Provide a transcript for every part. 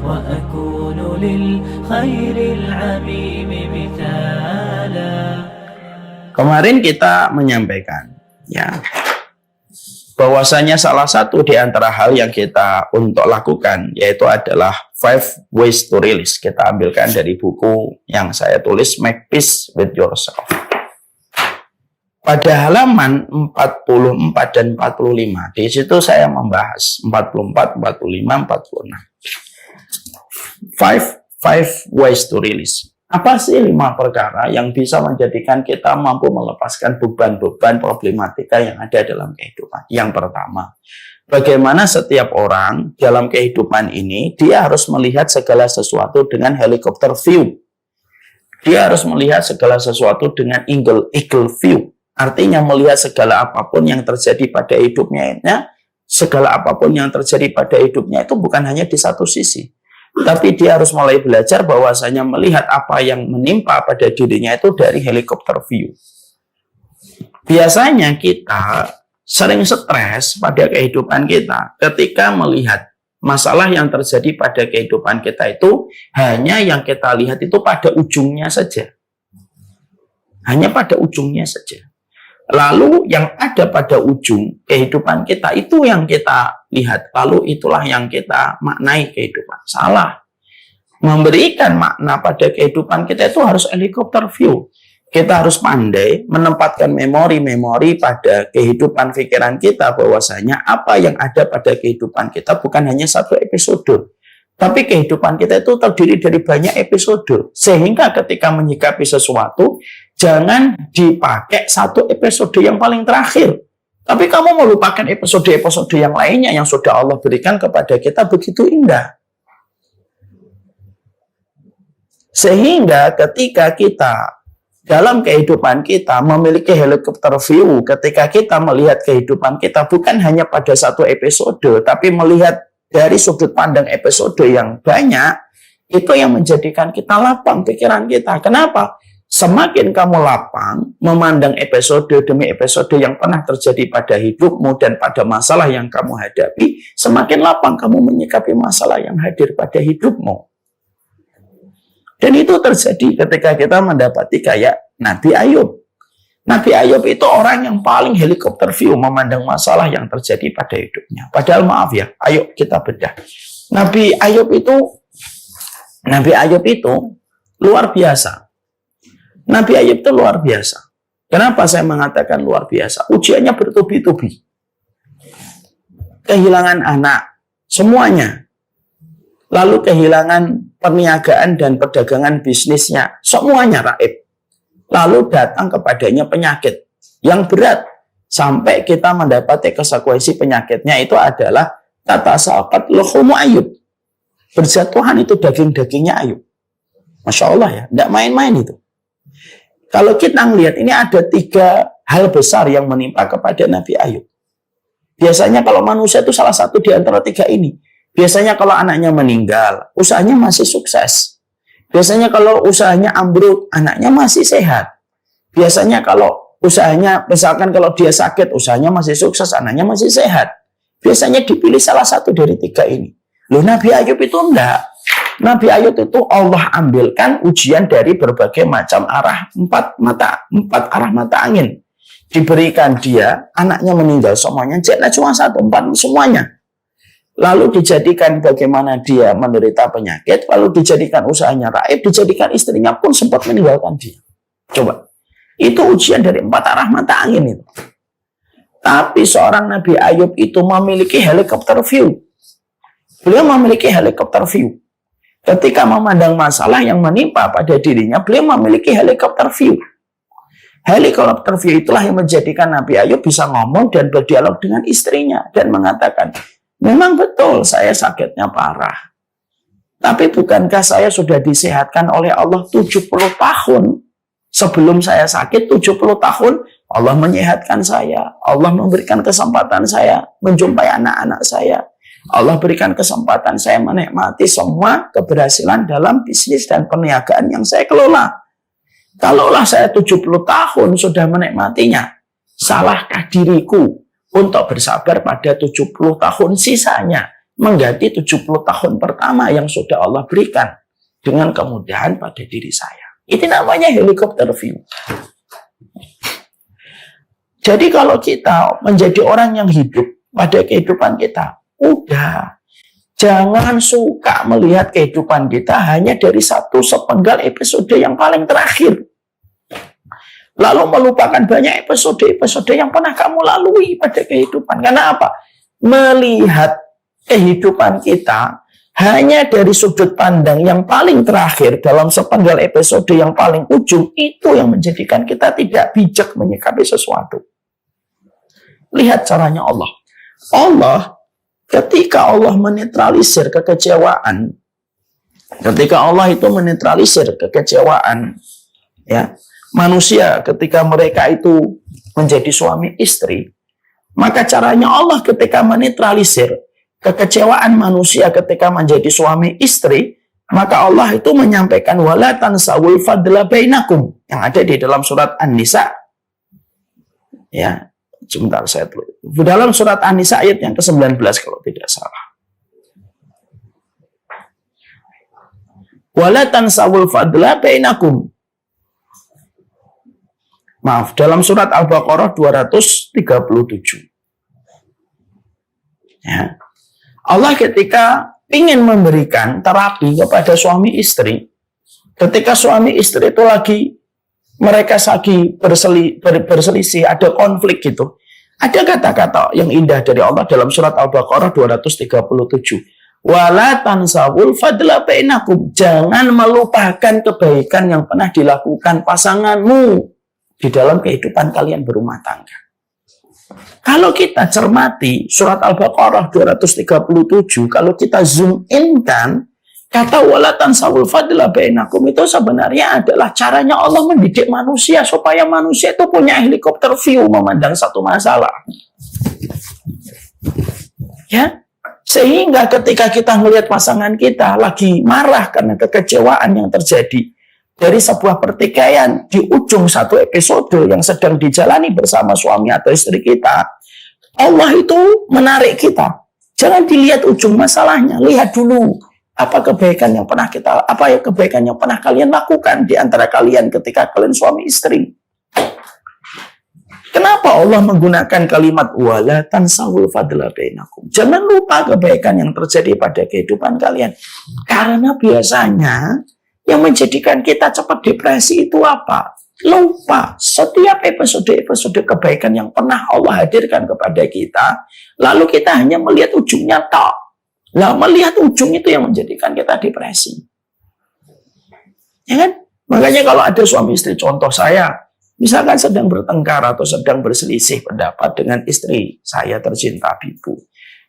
وأكون للخير العميم مثالا. Kemarin kita menyampaikan ya bahwasanya salah satu di antara hal yang kita untuk lakukan yaitu adalah 5 ways to release. Kita ambilkan dari buku yang saya tulis, Make Peace with Yourself. Pada halaman 44 dan 45, di situ saya membahas 44, 45, 46. 5 ways to release. Apa sih 5 perkara yang bisa menjadikan kita mampu melepaskan beban-beban problematika yang ada dalam kehidupan? Yang pertama, bagaimana setiap orang dalam kehidupan ini, dia harus melihat segala sesuatu dengan helikopter view. Dia harus melihat segala sesuatu dengan eagle view. Artinya melihat segala apapun yang terjadi pada hidupnya, segala apapun yang terjadi pada hidupnya itu bukan hanya di satu sisi. Tapi dia harus mulai belajar bahwasanya melihat apa yang menimpa pada dirinya itu dari helikopter view. Biasanya kita sering stres pada kehidupan kita ketika melihat masalah yang terjadi pada kehidupan kita itu hanya yang kita lihat itu pada ujungnya saja. Hanya pada ujungnya saja. Lalu yang ada pada ujung kehidupan kita itu yang kita lihat. Lalu itulah yang kita maknai kehidupan. Salah. Memberikan makna pada kehidupan kita itu harus helikopter view. Kita harus pandai menempatkan memori-memori pada kehidupan pikiran kita bahwasanya apa yang ada pada kehidupan kita bukan hanya satu episode. Tapi kehidupan kita itu terdiri dari banyak episode. Sehingga ketika menyikapi sesuatu, jangan dipakai satu episode yang paling terakhir. Tapi kamu melupakan episode-episode yang lainnya yang sudah Allah berikan kepada kita begitu indah. Sehingga ketika kita dalam kehidupan kita memiliki helikopter view, ketika kita melihat kehidupan kita bukan hanya pada satu episode, tapi melihat dari sudut pandang episode yang banyak, itu yang menjadikan kita lapang pikiran kita. Kenapa? Semakin kamu lapang memandang episode demi episode yang pernah terjadi pada hidupmu dan pada masalah yang kamu hadapi, semakin lapang kamu menyikapi masalah yang hadir pada hidupmu. Dan itu terjadi ketika kita mendapati kayak Nabi Ayub. Nabi Ayub itu orang yang paling helikopter view memandang masalah yang terjadi pada hidupnya. Padahal maaf ya, ayo kita bedah. Nabi Ayub itu luar biasa. Nabi Ayub itu luar biasa. Kenapa saya mengatakan luar biasa? Ujiannya bertubi-tubi. Kehilangan anak, semuanya. Lalu kehilangan perniagaan dan perdagangan bisnisnya, semuanya raib. Lalu datang kepadanya penyakit yang berat. Sampai kita mendapati konsekuensi penyakitnya itu adalah tatasaqat luhumu Ayub. Berjatuhan itu daging-dagingnya Ayub. Masya Allah ya, tidak main-main itu. Kalau kita melihat ini ada 3 hal besar yang menimpa kepada Nabi Ayub. Biasanya kalau manusia itu salah satu di antara 3 ini. Biasanya kalau anaknya meninggal, usahanya masih sukses. Biasanya kalau usahanya ambruk, anaknya masih sehat. Biasanya kalau usahanya, misalkan kalau dia sakit, usahanya masih sukses, anaknya masih sehat. Biasanya dipilih salah satu dari 3 ini. Loh, Nabi Ayub itu enggak. Nabi Ayub itu Allah ambilkan ujian dari berbagai macam arah, 4 arah mata angin. Diberikan dia, anaknya meninggal semuanya, jadi cuma 1, 4 semuanya. Lalu dijadikan bagaimana dia menderita penyakit, lalu dijadikan usahanya raib, dijadikan istrinya pun sempat meninggalkan dia. Coba, itu ujian dari 4 arah mata angin itu. Tapi seorang Nabi Ayub itu memiliki helikopter view. Beliau memiliki helikopter view. Ketika memandang masalah yang menimpa pada dirinya, beliau memiliki helikopter view. Helikopter view itulah yang menjadikan Nabi Ayub bisa ngomong dan berdialog dengan istrinya dan mengatakan, memang betul saya sakitnya parah. Tapi bukankah saya sudah disehatkan oleh Allah 70 tahun? Sebelum saya sakit 70 tahun, Allah menyehatkan saya. Allah memberikan kesempatan saya menjumpai anak-anak saya. Allah berikan kesempatan saya menikmati semua keberhasilan dalam bisnis dan perniagaan yang saya kelola. Kalaulah saya 70 tahun sudah menikmatinya, salahkah diriku untuk bersabar pada 70 tahun sisanya mengganti 70 tahun pertama yang sudah Allah berikan dengan kemudahan pada diri saya. Itu namanya helikopter view. Jadi kalau kita menjadi orang yang hidup pada kehidupan kita, udah, jangan suka melihat kehidupan kita hanya dari satu sepenggal episode yang paling terakhir. Lalu melupakan banyak episode-episode yang pernah kamu lalui pada kehidupan. Karena apa? Melihat kehidupan kita hanya dari sudut pandang yang paling terakhir dalam sepenggal episode yang paling ujung, itu yang menjadikan kita tidak bijak menyikapi sesuatu. Lihat caranya Allah. Allah, ketika Allah menetralisir kekecewaan, ketika Allah itu menetralisir kekecewaan, ya, manusia ketika mereka itu menjadi suami istri, maka caranya Allah ketika menetralisir kekecewaan manusia ketika menjadi suami istri, maka Allah itu menyampaikan wala tansawul fadla bainakum yang ada di dalam surat An-Nisa. Ya, sebentar saya tulis. Dalam surat An-Nisa ayat yang ke-19 kalau tidak salah. Wala tansawul fadla bainakum. Maaf, dalam surat Al-Baqarah 237. Ya. Allah ketika ingin memberikan terapi kepada suami istri, ketika suami istri itu mereka lagi berselisih, ada konflik gitu. Ada kata-kata yang indah dari Allah dalam surat Al-Baqarah 237. Wala tansawul fadla bainakum. Jangan melupakan kebaikan yang pernah dilakukan pasanganmu di dalam kehidupan kalian berumah tangga. Kalau kita cermati surat Al-Baqarah 237, kalau kita zoom in kan, kata wala tansawul fadla bainakum itu sebenarnya adalah caranya Allah mendidik manusia supaya manusia itu punya helikopter view memandang satu masalah. Ya, sehingga ketika kita melihat pasangan kita lagi marah karena kekecewaan yang terjadi dari sebuah pertikaian di ujung satu episode yang sedang dijalani bersama suami atau istri kita, Allah itu menarik kita. Jangan dilihat ujung masalahnya, lihat dulu apa kebaikan yang pernah kalian lakukan di antara kalian ketika kalian suami istri. Kenapa Allah menggunakan kalimat wala tansawul fadla bainakum? Jangan lupa kebaikan yang terjadi pada kehidupan kalian. Karena biasanya yang menjadikan kita cepat depresi itu apa? Lupa setiap episode-episode kebaikan yang pernah Allah hadirkan kepada kita, lalu kita hanya melihat ujungnya tok. Lah, melihat ujung itu yang menjadikan kita depresi. Ya kan? Makanya kalau ada suami istri, contoh saya, misalkan sedang bertengkar atau sedang berselisih pendapat dengan istri saya tercinta Bibu,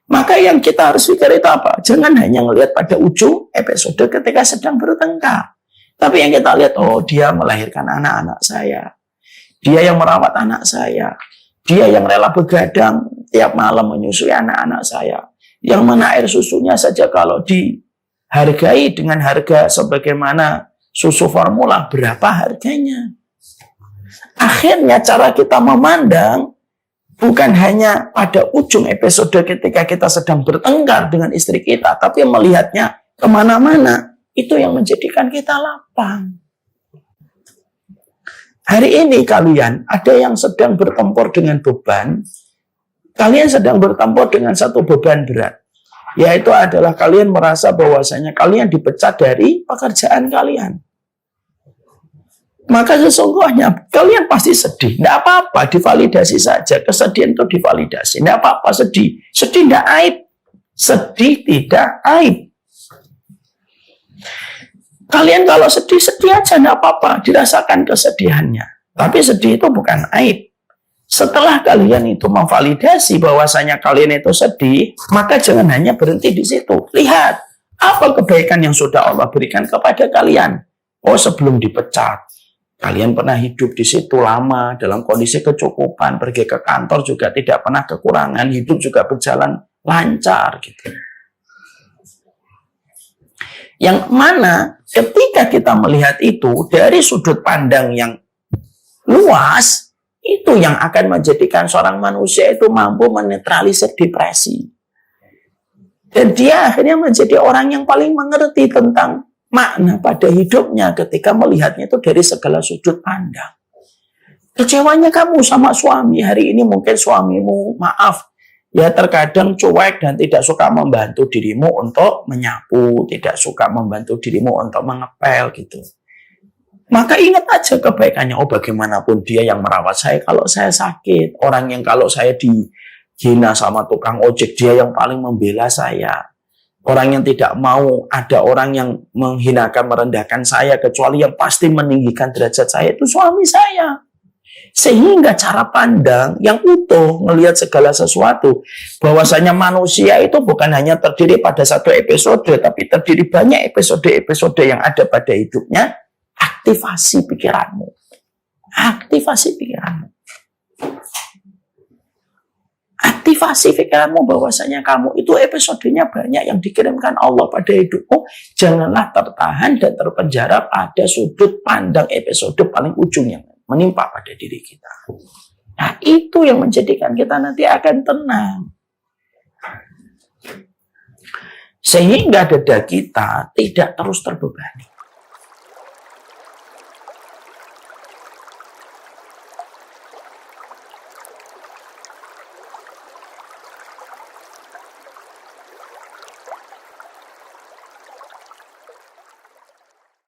maka yang kita harus pikir itu apa? Jangan hanya melihat pada ujung episode ketika sedang bertengkar. Tapi yang kita lihat, oh dia melahirkan anak-anak saya. Dia yang merawat anak saya. Dia yang rela begadang tiap malam menyusui anak-anak saya. Yang mana air susunya saja kalau dihargai dengan harga sebagaimana susu formula, berapa harganya? Akhirnya cara kita memandang bukan hanya pada ujung episode ketika kita sedang bertengkar dengan istri kita, tapi melihatnya kemana-mana. Itu yang menjadikan kita lapang. Hari ini kalian ada yang sedang bertempur dengan beban. Kalian sedang bertempur dengan satu beban berat. Yaitu adalah kalian merasa bahwasanya kalian dipecat dari pekerjaan kalian. Maka sesungguhnya kalian pasti sedih. Tidak apa-apa, divalidasi saja. Kesedihan itu divalidasi. Tidak apa-apa, sedih. Sedih tidak aib. Sedih tidak aib. Kalian kalau sedih aja, tidak apa-apa. Dirasakan kesedihannya. Tapi sedih itu bukan aib. Setelah kalian itu memvalidasi bahwasanya kalian itu sedih, maka jangan hanya berhenti di situ. Lihat, apa kebaikan yang sudah Allah berikan kepada kalian. Oh, sebelum dipecat, kalian pernah hidup di situ lama, dalam kondisi kecukupan, pergi ke kantor juga tidak pernah kekurangan, hidup juga berjalan lancar gitu. Yang mana ketika kita melihat itu dari sudut pandang yang luas, itu yang akan menjadikan seorang manusia itu mampu menetralisir depresi. Dan dia akhirnya menjadi orang yang paling mengerti tentang makna pada hidupnya ketika melihatnya itu dari segala sudut pandang. Kecewanya kamu sama suami hari ini, mungkin suamimu, maaf, ya terkadang cuek dan tidak suka membantu dirimu untuk menyapu, tidak suka membantu dirimu untuk mengepel gitu. Maka ingat aja kebaikannya. Oh, bagaimanapun dia yang merawat saya kalau saya sakit. Orang yang kalau saya dihina sama tukang ojek, dia yang paling membela saya. Orang yang tidak mau ada orang yang menghinakan, merendahkan saya, kecuali yang pasti meninggikan derajat saya, itu suami saya. Sehingga cara pandang yang utuh melihat segala sesuatu, bahwasanya manusia itu bukan hanya terdiri pada satu episode, tapi terdiri banyak episode-episode yang ada pada hidupnya. Aktivasi pikiranmu. Aktivasi pikiranmu. Aktivasi pikiranmu bahwasanya kamu itu episodenya banyak yang dikirimkan Allah pada hidupmu. Janganlah tertahan dan terpenjara pada sudut pandang episode paling ujung yang menimpa pada diri kita. Nah, itu yang menjadikan kita nanti akan tenang. Sehingga dada kita tidak terus terbebani.